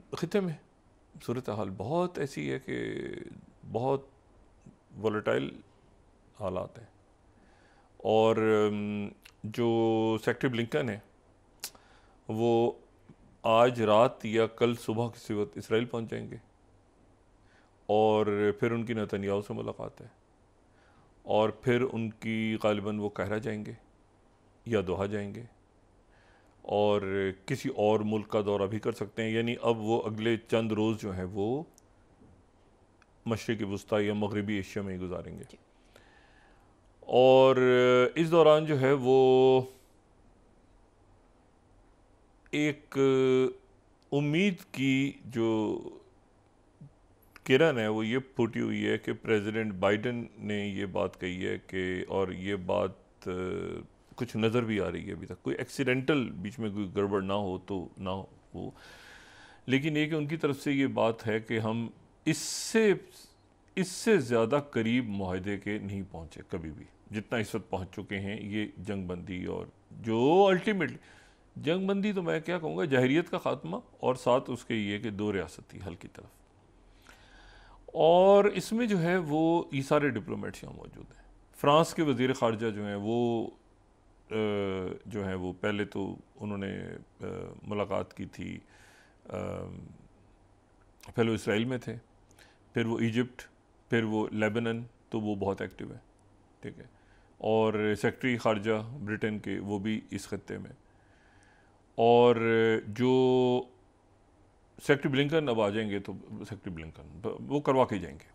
ख़िते में सूरत हाल बहुत ऐसी है कि बहुत वोलेटाइल हालात हैं। और जो सेक्रेटरी ब्लिंकन है वो आज रात या कल सुबह किसी वक्त इसराइल पहुंच जाएंगे और फिर उनकी नेतन्याहू से मुलाकात है और फिर उनकी गालिबन वो काहिरा जाएंगे या दोहा जाएंगे और किसी और मुल्क का दौरा भी कर सकते हैं। यानी अब वो अगले चंद रोज़ जो हैं वो मशरिक़ी वस्ता या मगरबी एशिया में ही गुजारेंगे। जी। और इस दौरान जो है वो एक उम्मीद की जो किरण है वो ये फूटी हुई है कि प्रेसिडेंट बाइडेन ने ये बात कही है कि, और ये बात कुछ नज़र भी आ रही है, अभी तक कोई एक्सीडेंटल बीच में कोई गड़बड़ ना हो तो ना हो, लेकिन ये कि उनकी तरफ से ये बात है कि हम इससे इससे ज़्यादा करीब मुआहदे के नहीं पहुँचे कभी भी जितना इस वक्त पहुँच चुके हैं। ये जंग बंदी और जो अल्टीमेटली जंग बंदी तो मैं क्या कहूँगा, जहरीत का ख़ात्मा और साथ उसके ये कि दो रियासती हल की तरफ। और इसमें जो है वो ये सारे डिप्लोमेट्स यहाँ मौजूद हैं। फ्रांस के वज़ीर ख़ारजा जो हैं वो जो है वो पहले तो उन्होंने मुलाकात की थी, पहले वो इसराइल में थे, फिर वो इजिप्ट, फिर वो लेबनान, तो वो बहुत एक्टिव है, ठीक है। और सेक्रेटरी ख़ारजा ब्रिटेन के वो भी इस खत्ते में, और जो सेक्रेटरी ब्लिंकन अब आ जाएंगे तो सेक्रेटरी ब्लिंकन वो करवा के जाएंगे।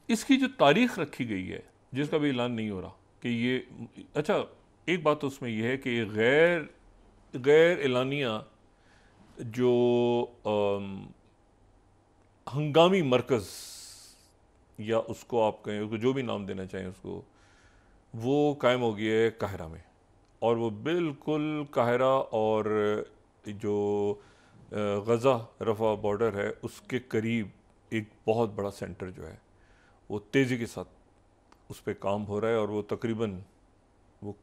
इसकी जो तारीख रखी गई है जिसका भी ऐलान नहीं हो रहा कि ये, अच्छा एक बात तो उसमें यह है कि गैर गैर एलानिया जो हंगामी मरकज़ या उसको आप कहें, उसको जो भी नाम देना चाहें उसको, वो कायम हो गया है काहिरा में। और वो बिल्कुल काहिरा और जो गज़ा रफ़ा बॉर्डर है उसके करीब एक बहुत बड़ा सेंटर जो है वो तेज़ी के साथ उस पर काम हो रहा है। और वो तकरीबन वो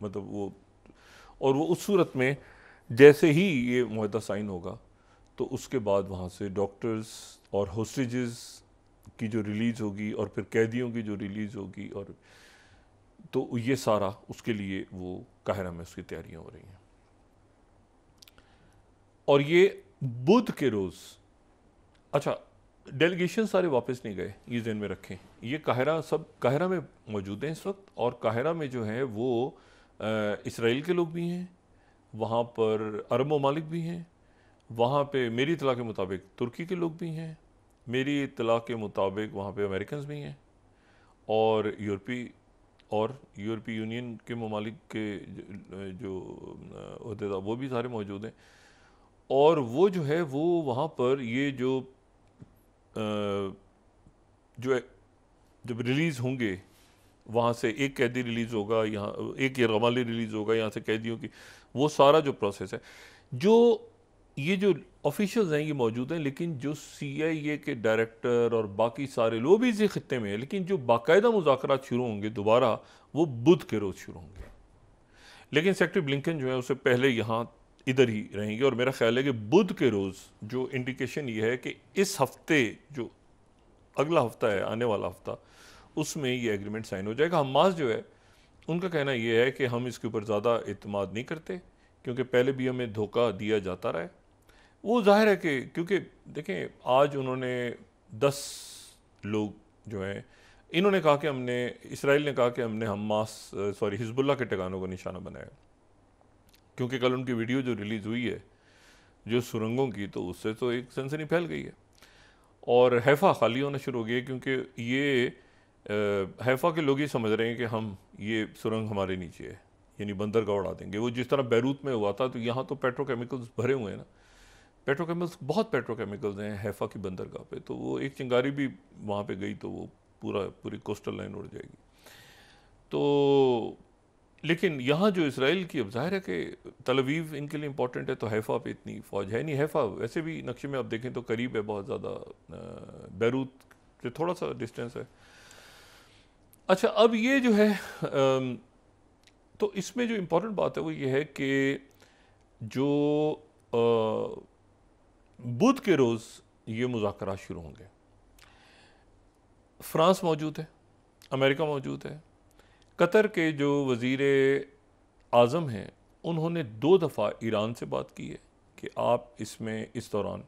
मतलब वो, और वो उस सूरत में जैसे ही ये मुआहदा साइन होगा तो उसके बाद वहाँ से डॉक्टर्स और होस्टेजेस की जो रिलीज़ होगी और फिर कैदियों की जो रिलीज़ होगी, और तो ये सारा उसके लिए वो काहिरा में उसकी तैयारियाँ हो रही हैं। और ये बुध के रोज़, अच्छा डेलीगेशन सारे वापस नहीं गए, ये ज़हन में रखें। ये काहिरा, सब काहिरा में मौजूद हैं इस वक्त। और काहिरा में जो है वो इसराइल के लोग भी हैं, वहाँ पर अरब ममालिक भी हैं, वहाँ पे मेरी इतला के मुताबिक तुर्की के लोग भी हैं, मेरी इतला के मुताबिक वहाँ पे अमेरिकन भी हैं, और यूरोपीय यूनियन के ममालिक के जो अहदेदार वो भी सारे मौजूद हैं। और वो जो है वो वहाँ पर ये जो जो जब रिलीज़ होंगे, वहाँ से एक कैदी रिलीज़ होगा, यहाँ एक यरगमाली रिलीज़ होगा यहाँ से कैदियों की, वो सारा जो प्रोसेस है, जो ये जो ऑफिशियल्स हैं ये मौजूद हैं, लेकिन जो CIA के डायरेक्टर और बाकी सारे लोग भी इसी खत्ते में हैं, लेकिन जो बाकायदा मुज़ाकरात शुरू होंगे दोबारा वो बुध के रोज़ शुरू होंगे। लेकिन सेक्रेटरी ब्लिंकन जो है उससे पहले यहाँ इधर ही रहेंगे। और मेरा ख्याल है कि बुध के रोज़ जो इंडिकेशन ये है कि इस हफ्ते जो अगला हफ्ता है, आने वाला हफ्ता, उसमें ये एग्रीमेंट साइन हो जाएगा। हमास जो है उनका कहना ये है कि हम इसके ऊपर ज़्यादा इत्मीनान नहीं करते क्योंकि पहले भी हमें धोखा दिया जाता रहा है। वो जाहिर है कि क्योंकि देखें आज उन्होंने 10 लोग जो हैं, इन्होंने कहा कि हमने, इसराइल ने कहा कि हमने हिजबुल्लाह के ठिकानों को निशाना बनाया, क्योंकि कल उनकी वीडियो जो रिलीज़ हुई है जो सुरंगों की, तो उससे तो एक सनसनी फैल गई है और हैफ़ा खाली होना शुरू हो गया, क्योंकि ये हैफ़ा के लोग ये समझ रहे हैं कि हम ये सुरंग हमारे नीचे है, यानी बंदरगाह उड़ा देंगे। वो जिस तरह बैरूत में हुआ था, तो यहाँ तो पेट्रोकेमिकल्स भरे हुए हैं ना, बहुत पेट्रोकेमिकल्स हैं हैफ़ा की बंदरगाह पे, तो वो एक चिंगारी भी वहाँ पे गई तो वो पूरी कोस्टल लाइन उड़ जाएगी। तो लेकिन यहाँ जो इसराइल की, अब जाहिर है कि तल अवीव इनके लिए इंपॉर्टेंट है, तो हैफ़ा पे इतनी फ़ौज है नहीं। हैफ़ा वैसे भी नक्शे में आप देखें तो करीब है, बहुत ज़्यादा बैरूत से थोड़ा सा डिस्टेंस है। अच्छा अब ये जो है तो इसमें जो इम्पोर्टेंट बात है वो ये है कि जो बुध के रोज़ ये मुज़ाकरात शुरू होंगे। फ्रांस मौजूद है, अमेरिका मौजूद है, कतर के जो वज़ीर आज़म हैं उन्होंने 2 दफ़ा ईरान से बात की है कि आप इसमें इस दौरान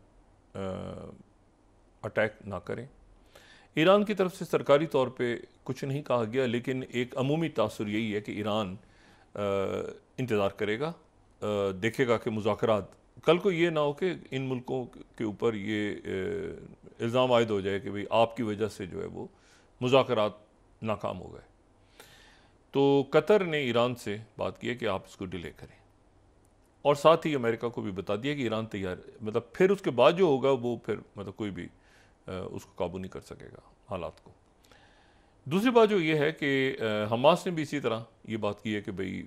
अटैक ना करें। ईरान की तरफ से सरकारी तौर पे कुछ नहीं कहा गया, लेकिन एक अमूमी तासुर यही है कि ईरान इंतज़ार करेगा, देखेगा कि मुज़ाकरात कल को ये ना हो कि इन मुल्कों के ऊपर ये इल्ज़ाम आयद हो जाए कि भाई आपकी वजह से जो है वो मुज़ाकरात नाकाम हो गए। तो कतर ने ईरान से बात की है कि आप इसको डिले करें, और साथ ही अमेरिका को भी बता दिया कि ईरान तैयार, मतलब फिर उसके बाद जो होगा वो फिर मतलब कोई भी उसको काबू नहीं कर सकेगा हालात को। दूसरी बात जो ये है कि हमास ने भी इसी तरह ये बात की है कि भाई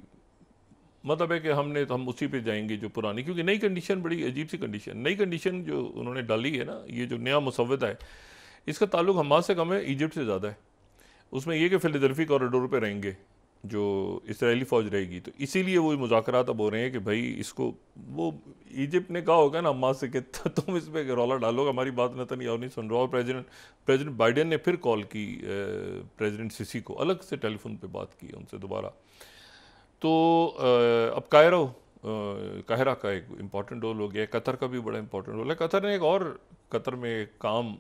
मतलब है कि हम उसी पे जाएंगे जो पुरानी, क्योंकि नई कंडीशन बड़ी अजीब सी कंडीशन, नई कंडीशन जो उन्होंने डाली है ना, ये जो नया मुसव्वदा है इसका ताल्लुक हमास से कम है, इजिप्ट से ज़्यादा है। उसमें यह कि फिलाडेल्फी कॉरिडोर पे रहेंगे जो इसराइली फ़ौज रहेगी, तो इसीलिए वो मुज़ाकरात अब हो रहे हैं कि भाई इसको, वो इजिप्ट ने कहा होगा ना हमास से कि तुम इस पर रौला डालोगे, हमारी बात नेतन्याहू नहीं सुन रहा। और प्रेसिडेंट बाइडेन ने फिर कॉल की प्रेसिडेंट सिसी को, अलग से टेलीफोन पे बात की उनसे दोबारा। तो अब काहिरा का एक इम्पॉर्टेंट रोल हो गया, कतर का भी बड़ा इम्पॉर्टेंट रोल है। कतर ने एक और, कतर में एक काम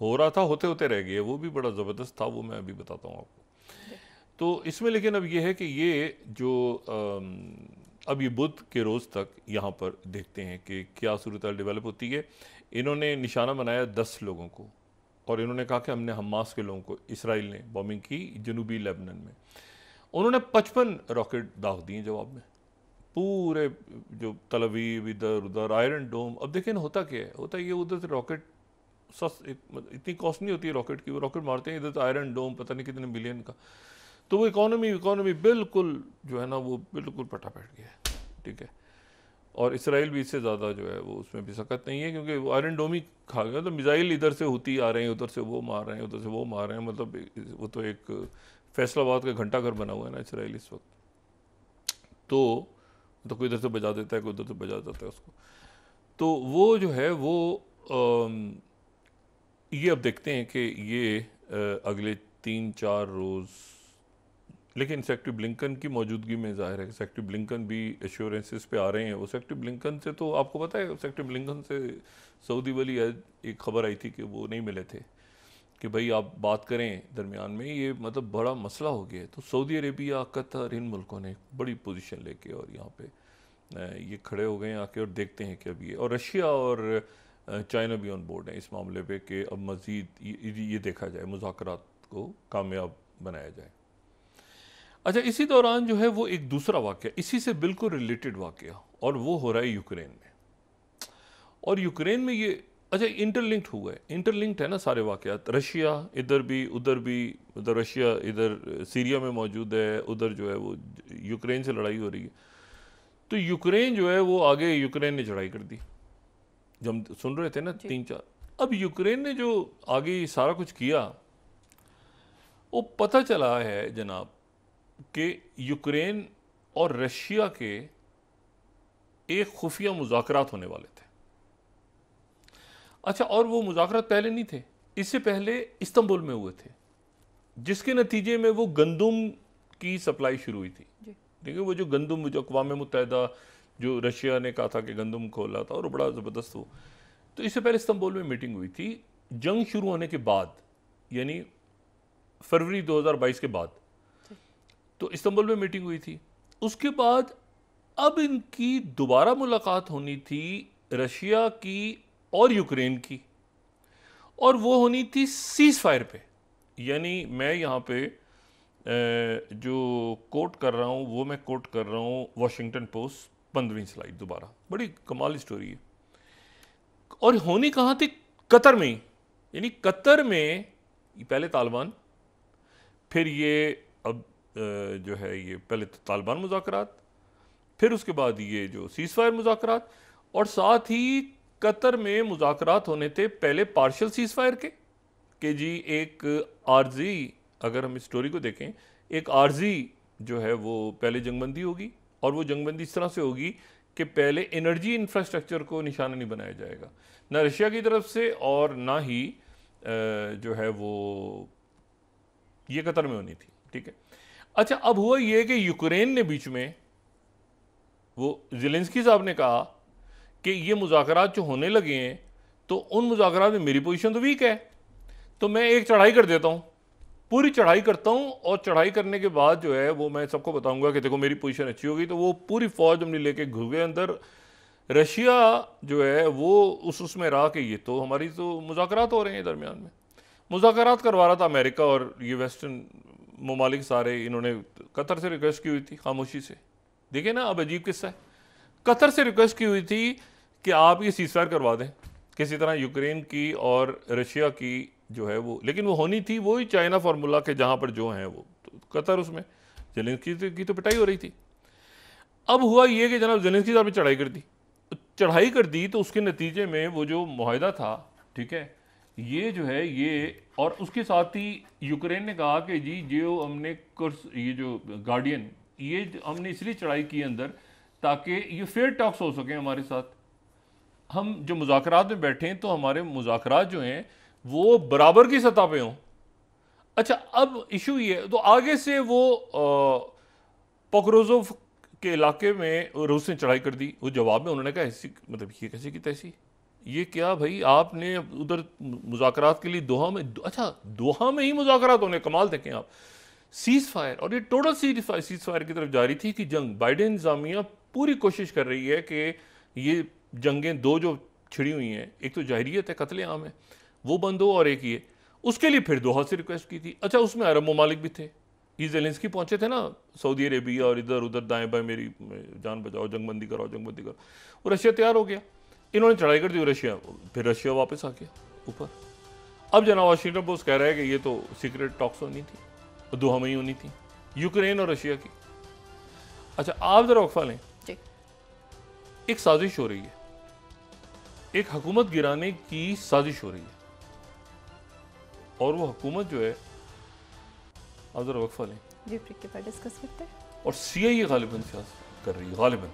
हो रहा था, होते होते रह गया, वो भी बड़ा ज़बरदस्त था, वो मैं अभी बताता हूँ आपको। तो इसमें लेकिन अब ये है कि ये जो अब ये बुध के रोज़ तक यहाँ पर देखते हैं कि क्या सूरत डेवलप होती है। इन्होंने निशाना बनाया 10 लोगों को, और इन्होंने कहा कि हमने हमास के लोगों को, इसराइल ने बॉम्बिंग की जनूबी लेबनान में। उन्होंने 55 रॉकेट दाग दिए जवाब में, पूरे जो तल अवीव इधर उधर, आयरन डोम। अब देखें ना होता क्या है, होता है ये उधर से रॉकेट इतनी कॉस्ट नहीं होती है रॉकेट की, वो रॉकेट मारते हैं, इधर तो आयरन डोम पता नहीं कितने बिलियन का, तो वो इकोनॉमी बिल्कुल जो है ना वो बिल्कुल पटा बैठ गया है, ठीक है। और इसराइल भी इससे ज़्यादा जो है वो उसमें भी सख्त नहीं है, क्योंकि वो आयरन डोम ही खा गया। तो मिसाइल इधर से होती आ रहे हैं, उधर से वो मार रहे हैं, उधर से वो मार रहे हैं, मतलब वो तो एक फैसलाबाद का घंटा घर बना हुआ है ना इसराइल इस वक्त। तो कोई इधर से बजा देता है, कोई उधर से बजा देता है उसको। तो वो जो है वो ये अब देखते हैं कि ये अगले 3-4 रोज़, लेकिन सेक्रेटरी ब्लिंकन की मौजूदगी में ज़ाहिर है कि सेक्रेटरी ब्लिंकन भी एश्योरेंसेस पे आ रहे हैं। वो सेक्रेटरी ब्लिंकन से, तो आपको पता है सेक्रेटरी ब्लिंकन से सऊदी वाली एक खबर आई थी कि वो नहीं मिले थे, कि भाई आप बात करें दरमियान में, ये मतलब बड़ा मसला हो गया है। तो सऊदी अरेबिया, कतर, इन मुल्कों ने बड़ी पोजीशन लेके और यहाँ पे ये खड़े हो गए हैं आके, और देखते हैं कि अब ये, और रशिया और चाइना भी ऑन बोर्ड है इस मामले पे कि अब मज़ीद ये देखा जाए, मुज़ाकरात को कामयाब बनाया जाए। अच्छा, इसी दौरान जो है वो एक दूसरा वाक़या, इसी से बिल्कुल रिलेटेड वाक़या, और वो हो रहा है यूक्रेन में। और यूक्रेन में ये अच्छा इंटरलिंक्ड हुआ है, इंटरलिंक्ड है ना सारे वाक़यात। रशिया इधर भी, उधर रशिया इधर सीरिया में मौजूद है, उधर जो है वो यूक्रेन से लड़ाई हो रही है। तो यूक्रेन जो है वो आगे, यूक्रेन ने चढ़ाई कर दी, जब हम सुन रहे थे ना 3-4। अब यूक्रेन ने जो आगे सारा कुछ किया, वो पता चला है जनाब कि यूक्रेन और रशिया के एक खुफिया मुज़ाकरात होने वाले थे। अच्छा, और वो मुज़ाकरात पहले नहीं थे, इससे पहले इस्तांबुल में हुए थे, जिसके नतीजे में वो गंदम की सप्लाई शुरू हुई थी। देखिए वो जो गंदम, जो अक़वाम मुत्तहिदा, जो रशिया ने कहा था कि गंदम खोला था, और बड़ा ज़बरदस्त हो। तो इससे पहले इस्तांबुल में मीटिंग हुई थी, जंग शुरू होने के बाद, यानी फरवरी 2022 के बाद, तो इस्तांबुल में मीटिंग हुई थी। उसके बाद अब इनकी दोबारा मुलाकात होनी थी रशिया की और यूक्रेन की, और वो होनी थी सीज़ फायर पे। यानी मैं यहाँ पे जो कोट कर रहा हूँ, वो मैं कोट कर रहा हूँ वॉशिंगटन पोस्ट 15वीं स्लाइड, दोबारा बड़ी कमाल स्टोरी है। और होनी कहाँ थी? कतर में ही। यानी कतर में पहले तालिबान, फिर ये अब जो है ये पहले तो तालिबान मुज़ाकरात, फिर उसके बाद ये जो सीज़ फायर मुज़ाकरात, और साथ ही कतर में मुज़ाकरात होने थे पहले पार्शियल सीज़ फायर के, कि जी एक आर्जी, अगर हम इस स्टोरी को देखें, एक आर्जी जो है वो पहले जंगबंदी होगी, और वो जंगबंदी इस तरह से होगी कि पहले एनर्जी इंफ्रास्ट्रक्चर को निशाना नहीं बनाया जाएगा, ना रशिया की तरफ से और ना ही जो है वो ये कतर में होनी थी। ठीक है, अच्छा अब हुआ ये कि यूक्रेन ने बीच में, वो ज़ेलेंस्की साहब ने कहा कि ये मुज़ाकरात जो होने लगे हैं तो उन मुज़ाकरात में मेरी पोजीशन तो वीक है, तो मैं एक चढ़ाई कर देता हूँ, पूरी चढ़ाई करता हूँ, और चढ़ाई करने के बाद जो है वो मैं सबको बताऊंगा कि देखो मेरी पोजीशन अच्छी होगी। तो वो पूरी फौज हमने लेके घुस गए अंदर। रशिया जो है वो उसमें रहा कि ये तो हमारी तो मुज़ाकरात हो रहे हैं, दरमियान में मुज़ाकरात करवा रहा था अमेरिका और ये वेस्टर्न ममालिक सारे। इन्होंने कतर से रिक्वेस्ट की हुई थी खामोशी से, देखिए ना अब अजीब किस्सा है, कतर से रिक्वेस्ट की हुई थी कि आप ये सीज़फायर करवा दें किसी तरह यूक्रेन की और रशिया की जो है वो, लेकिन वो होनी थी वही चाइना फार्मूला के जहाँ पर जो हैं वो, तो कतर उसमें ज़ेलेंस्की की तो पिटाई हो रही थी। अब हुआ ये कि जनाब ज़ेलेंस्की साहब ने चढ़ाई कर दी, चढ़ाई कर दी तो उसके नतीजे में वो जो मुआहदा था, ठीक है, ये जो है ये, और उसके साथ ही यूक्रेन ने कहा कि जी जो हमने कोर्स ये जो गार्डियन ये हमने इसलिए चढ़ाई की अंदर ताकि ये फेयर टॉक्स हो सकें हमारे साथ, हम जो मुज़ाकरात में बैठे हैं तो हमारे मुज़ाकरात जो हैं वो बराबर की सतह पे हों। अच्छा अब इशू ये है, तो आगे से वो पोक्रोजोव के इलाके में रूस ने चढ़ाई कर दी। वो जवाब में उन्होंने कहा ऐसी मतलब ये कैसे की तैसी, ये क्या भाई आपने उधर मुज़ाकरात के लिए दोहा में, अच्छा दोहा में ही मुज़ाकरात होने, कमाल देखें आप, सीज़ फायर, और ये टोटल सीज़ फायर की तरफ जारी थी कि जंग, बाइडेन इंतजामिया पूरी कोशिश कर रही है कि ये जंगें दो जो छिड़ी हुई हैं, एक तो जाहिरियत है, कत्ले आम है, वो बंद हो, और एक ये, उसके लिए फिर दोहा से रिक्वेस्ट की थी। अच्छा उसमें अरब ममालिक भी थे, ये ज़ेलेंस्की पहुंचे थे ना सऊदी अरेबिया और इधर उधर दाएं बाएं मेरी जान बचाओ, जंगबंदी कराओ, जंगबंदी करो, वो रशिया तैयार हो गया, इन्होंने चढ़ाई कर दी रशिया, फिर रशिया वापस आ गया ऊपर। अब जना वाशिंगटन पोस्ट कह रहा है कि ये तो सीक्रेट टॉक्स होनी थी, दोहा में ही होनी थी, यूक्रेन और रशिया की। अच्छा आप जरा वक्फा लें, एक साजिश हो रही है, एक हुकूमत गिराने की साजिश हो रही है, और वो हुकूमत जो है, आप जरा वक्फा लें जी, ब्रेक के बाद डिस्कस करते हैं। और सीआईए गालिबन सियासत कर रही है, गालिबन।